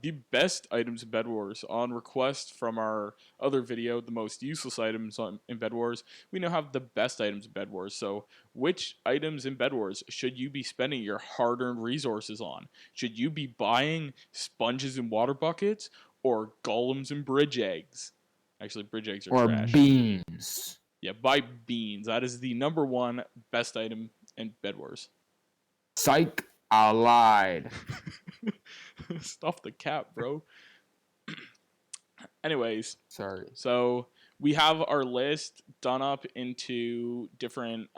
the best items in Bed Wars. On request from our other video, the most useless items in Bed Wars, we now have the best items in Bed Wars. So, which items in Bed Wars should you be spending your hard-earned resources on? Should you be buying sponges and water buckets, or golems and bridge eggs? Actually, bridge eggs are trash. Or beans. Yeah, buy beans. That is the #1 best item in Bed Wars. Psych, I lied. Stuff the cap, bro. Anyways, sorry. So we have our list done up into different.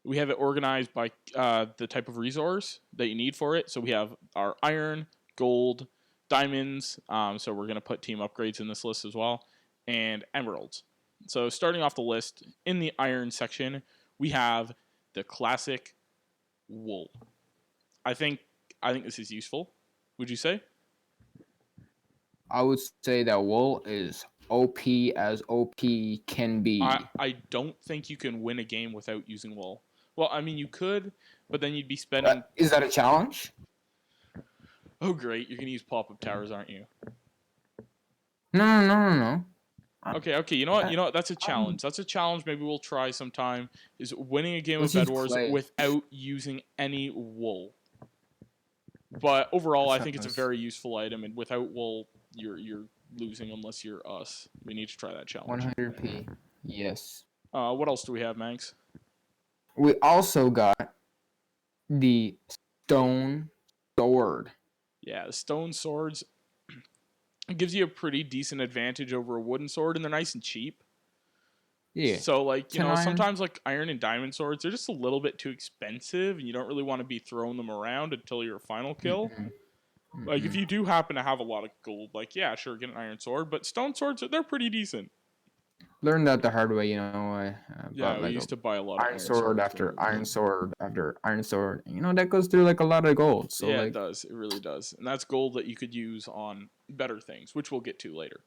We have it organized by the type of resource that you need for it. So we have our iron, gold, diamonds. So we're gonna put team upgrades in this list as well, and emeralds. So starting off the list in the iron section, we have the classic wool. I think this is useful. Would you say? I would say that wool is OP as OP can be. I don't think you can win a game without using wool. Well, I mean, you could, but then you'd be spending... Is that a challenge? Oh, great. You're going to use pop-up towers, aren't you? No. Okay. You know what? That's a challenge. That's a challenge maybe we'll try sometime, is winning a game of Bed Wars without using any wool. But overall, I think it's a very useful item, and without wool, you're losing unless you're us. We need to try that challenge. 100p. Yes. What else do we have, Manx? We also got the stone sword. Yeah, the stone swords. It gives you a pretty decent advantage over a wooden sword, and they're nice and cheap. Yeah. So, like, you know, sometimes, like, iron and diamond swords, they're just a little bit too expensive, and you don't really want to be throwing them around until your final kill. Like, if you do happen to have a lot of gold, like, yeah, sure, get an iron sword, but stone swords, they're pretty decent. Learned that the hard way, you know. Yeah, we used to buy a lot of iron sword after iron sword after iron sword. You know, that goes through, like, a lot of gold. So, yeah, like, it does. It really does. And that's gold that you could use on better things, which we'll get to later.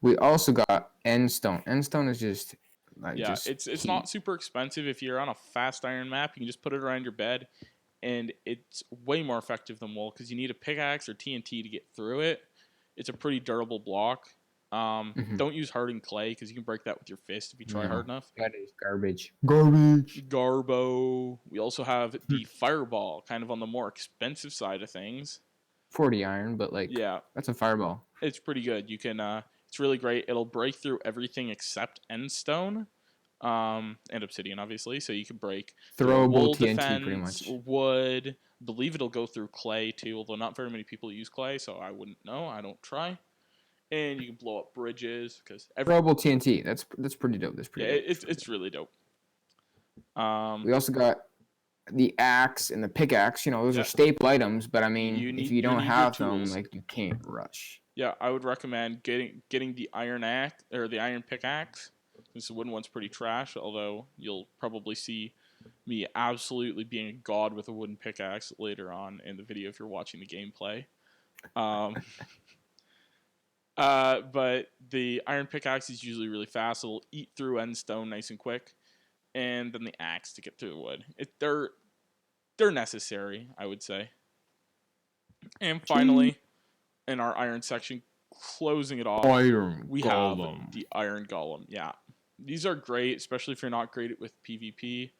We also got ENDSTONE. ENDSTONE is just, like, yeah, it's not super expensive. If you're on a fast iron map, you can just put it around your bed, and it's way more effective than wool because you need a pickaxe or TNT to get through it. It's a pretty durable block. Don't use hardened clay because you can break that with your fist if you try hard enough. That is garbage. Garbo. We also have the fireball, kind of on the more expensive side of things. 40 iron, but, like, yeah, that's a fireball. It's pretty good. You can. It's really great. It'll break through everything except endstone, and obsidian, obviously. So you can break throwable TNT, defense, pretty much. Wood. I believe it'll go through clay too, although not very many people use clay, so I wouldn't know. I don't try. And you can blow up bridges because throwable TNT. That's pretty dope. That's pretty. Yeah, dope. It's really dope. We also got the axe and the pickaxe. You know, those are staple items, but I mean, if you don't have them, like, you can't rush. Yeah, I would recommend getting the iron axe or the iron pickaxe. This wooden one's pretty trash, although you'll probably see me absolutely being a god with a wooden pickaxe later on in the video if you're watching the gameplay. But the iron pickaxe is usually really fast. It'll eat through endstone nice and quick, and then the axe to get through the wood. They're necessary, I would say. And finally, in our iron section, closing it off, we have the iron golem. Yeah, these are great, especially if you're not great with PvP.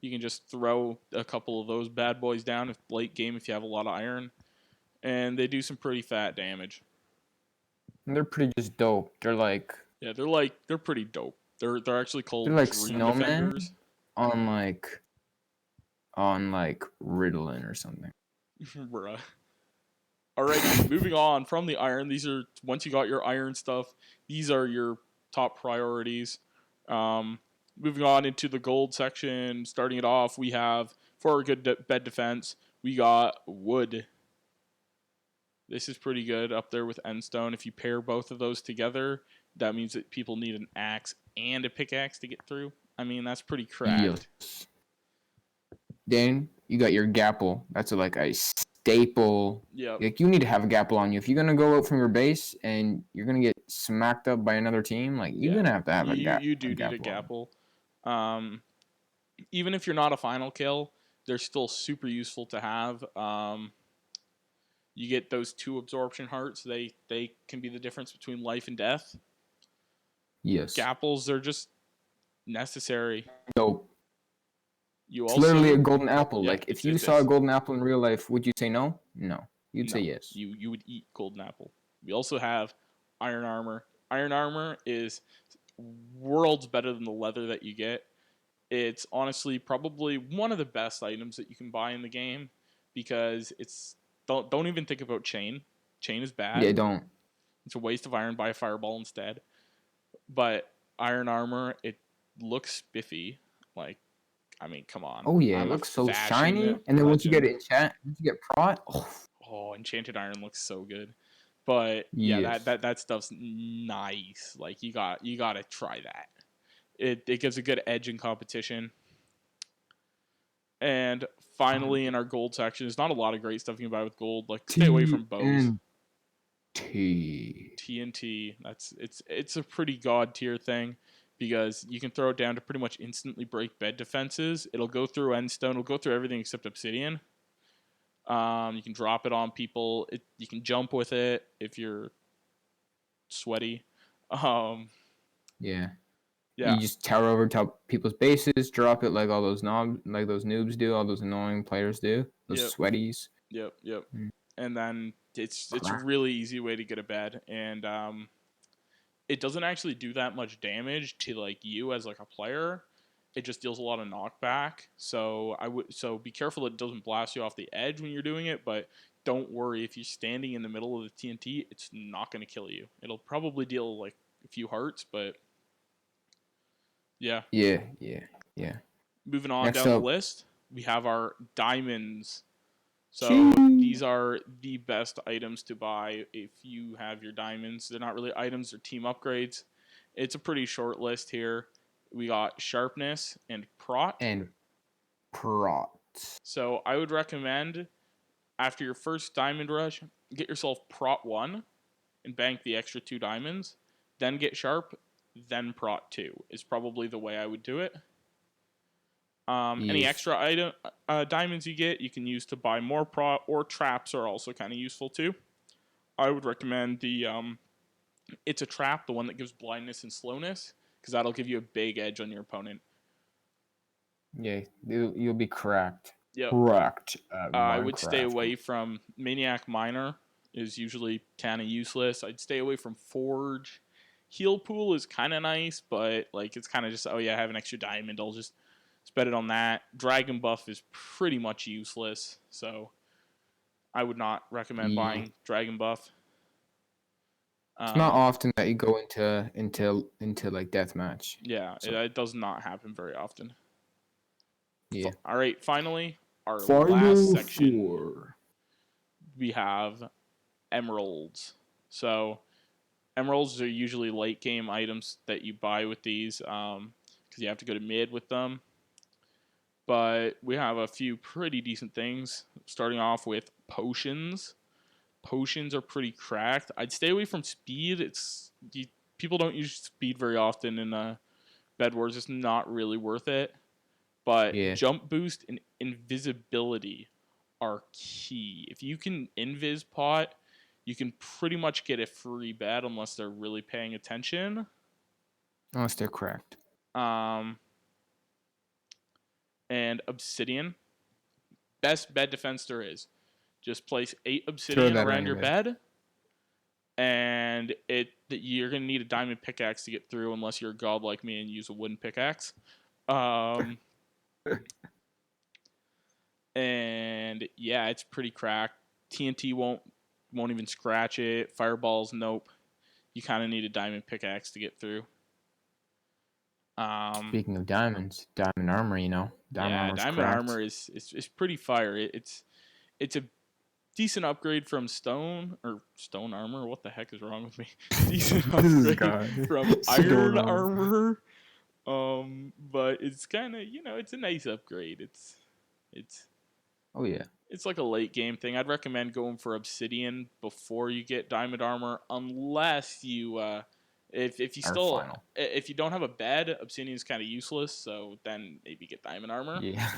You can just throw a couple of those bad boys down late game if you have a lot of iron, and they do some pretty fat damage. And they're pretty just dope. They're like... Yeah, they're pretty dope. They're actually called... They're like snowmen on like Ritalin or something. Bruh. Alright, moving on from the iron. These are, once you got your iron stuff, these are your top priorities. Moving on into the gold section, starting it off, we have, for our good bed defense, we got wood. This is pretty good up there with endstone. If you pair both of those together, that means that people need an axe and a pickaxe to get through. I mean, that's pretty cracked. Yes. Then you got your gapple. That's like a staple. Yeah. Like, you need to have a gapple on you. If you're gonna go out from your base and you're gonna get smacked up by another team, like, you're gonna have to have a gapple. You do need a gapple. Even if you're not a final kill, they're still super useful to have. You get those 2 absorption hearts. They can be the difference between life and death. Yes. Gapples are just necessary. Dope. It's literally a golden apple. Yeah, like, if you saw a golden apple in real life, would you say no? No. You'd say yes. You would eat golden apple. We also have iron armor. Iron armor is worlds better than the leather that you get. It's honestly probably one of the best items that you can buy in the game because it's don't even think about chain. Chain is bad. Yeah, don't. It's a waste of iron. Buy a fireball instead. But iron armor, it looks spiffy. Like, I mean, come on. Oh yeah, it looks so shiny. And then once you get once you get prot, oh, enchanted iron looks so good. But yeah, that stuff's nice. Like, you gotta try that. It gives a good edge in competition. And finally, in our gold section, there's not a lot of great stuff you can buy with gold. Like, stay away from bows. TNT. It's a pretty god tier thing because you can throw it down to pretty much instantly break bed defenses. It'll go through ENDSTONE. It'll go through everything except obsidian. You can drop it on people. You can jump with it if you're sweaty. Yeah. You just tower over top people's bases, drop it like all those noobs do, all those annoying players do, those sweaties. Yep. And then it's a really easy way to get a bed, and it doesn't actually do that much damage to like you as like a player. It just deals a lot of knockback. So be careful that it doesn't blast you off the edge when you're doing it, but don't worry if you're standing in the middle of the TNT, it's not going to kill you. It'll probably deal like a few hearts, but yeah. Moving on down the list, we have our diamonds. So these are the best items to buy if you have your diamonds. They're not really items, they're team upgrades. It's a pretty short list here. We got sharpness and prot. So I would recommend after your first diamond rush, get yourself prot 1 and bank the extra 2 diamonds. Then get sharp, then prot 2 is probably the way I would do it. Any extra diamonds you get, you can use to buy more prot, or traps are also kind of useful too. I would recommend it's a trap, the one that gives blindness and slowness, because that'll give you a big edge on your opponent. Yeah, you'll be cracked. Yep. Cracked. I would stay away from Maniac Miner. Is usually kind of useless. I'd stay away from Forge. Heal Pool is kind of nice, but like it's kind of just, oh yeah, I have an extra diamond, I'll just spend it on that. Dragon Buff is pretty much useless, so I would not recommend buying Dragon Buff. It's not often that you go into like deathmatch. Yeah, so. It does not happen very often. Yeah. All right, finally, our last section. We have emeralds. So emeralds are usually late game items that you buy with these because you have to go to mid with them. But we have a few pretty decent things. Starting off with potions. Potions are pretty cracked. I'd stay away from speed. People don't use speed very often in Bedwars. It's not really worth it. But jump boost and invisibility are key. If you can invis pot, you can pretty much get a free bed unless they're really paying attention. Unless they're cracked. And obsidian. Best bed defense there is. Just place 8 obsidian around your bed. And you're going to need a diamond pickaxe to get through unless you're a god like me and use a wooden pickaxe. And yeah, it's pretty cracked. TNT won't even scratch it. Fireballs, nope. You kind of need a diamond pickaxe to get through. Speaking of diamonds, diamond armor, diamond armor is pretty fire. It's a decent upgrade from stone armor. What the heck is wrong with me? Decent upgrade from iron armor. But it's kind of it's a nice upgrade. It's oh yeah. It's like a late game thing. I'd recommend going for obsidian before you get diamond armor, unless you if you don't have a bed, obsidian is kind of useless. So then maybe get diamond armor. Yeah.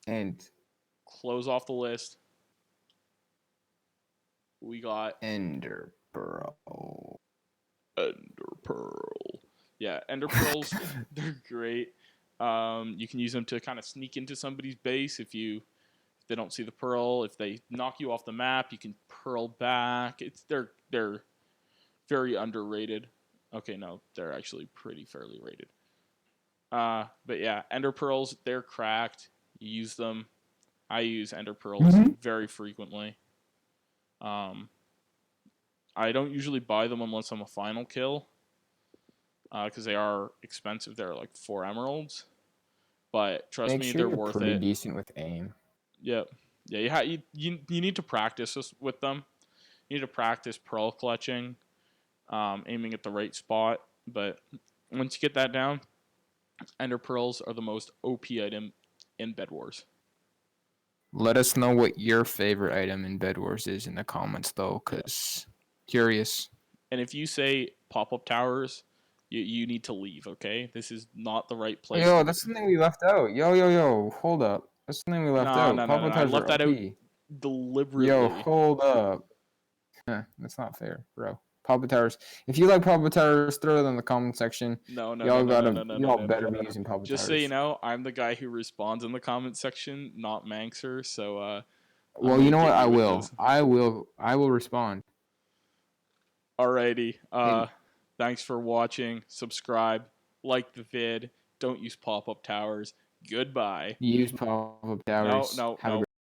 And close off the list. We got Ender Pearl. Ender Pearl. Yeah, Ender Pearls, they're great. You can use them to kind of sneak into somebody's base if they don't see the pearl. If they knock you off the map, you can pearl back. They're very underrated. Okay, no, they're actually pretty fairly rated. But yeah, Ender Pearls, they're cracked. You use them. I use Ender Pearls very frequently. I don't usually buy them unless I'm a final kill, because they are expensive. They're like 4 emeralds, but trust me, they're worth it. Pretty decent with aim. Yep. Yeah, you need to practice with them. You need to practice pearl clutching, aiming at the right spot. But once you get that down, Ender Pearls are the most OP item in Bedwars. Let us know what your favorite item in Bedwars is in the comments, though, because curious. And if you say pop-up towers, you need to leave, okay? This is not the right place. Yo, that's something we left out. Yo, hold up. That's something we left out. No, I left that out deliberately. Yo, hold up. That's not fair, bro. Pop-up towers. If you like pop-up towers, throw it in the comment section. No, y'all better be using pop-up towers. Just so you know, I'm the guy who responds in the comment section, not Manxer. So, well, you know what? I will respond. Alrighty. Thanks for watching. Subscribe. Like the vid. Don't use pop-up towers. Goodbye. Use pop-up towers. No.